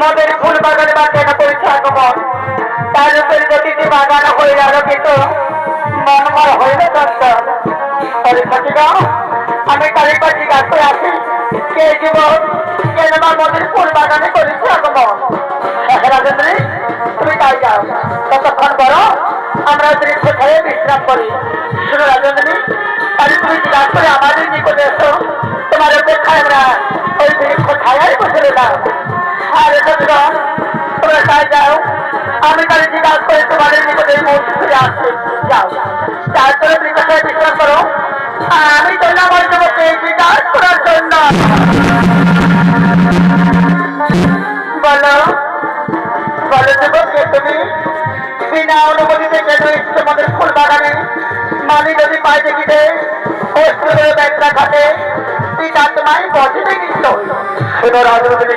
মদের ফুল বাগানে বাগান করেছে আগমন তার উপরে যদি বাগান হয়ে আলোকিত মনময় হইল চঞ্চল। আমি কালিকা জিজ্ঞাসা করে আসি কে জীবন কেন আমার মদের ফুল বাগানে করেছে আগমন। রাজেন্দ্রী তুমি তাই যাও, ততক্ষণ বড় আমরা দৃশ্য খেয়ে বিশ্রাম করি। শুনো রাজেন্দ্রী, তাহলে তুমি জিজ্ঞাসা করে আমাদের নিকটে এসো, তোমার অপেক্ষায় আমরা ওই দৃশ্য ছায়াই বসে রইলাম। আর তোমরা তাই যাও, আমি তাহলে জিজ্ঞাসা করে তোমাদের নিকটে এই মুহূর্তে ফিরে আসছি। যাও, তারপরে বিকাশে বিশ্রাম করো। আমি চললাম ওই তোমাকে জিজ্ঞাসা করার জন্য। বলো বলো যুবক, তুমি বিনা অনুমতিতে কেন এসছো আমাদের ফুল বাগানে? মালি যদি পাই দেখিতে অস্ত্রের ব্যাগটা খাতে তুই তার তোমায় বসে দেখিস। শুনো রাজনীতি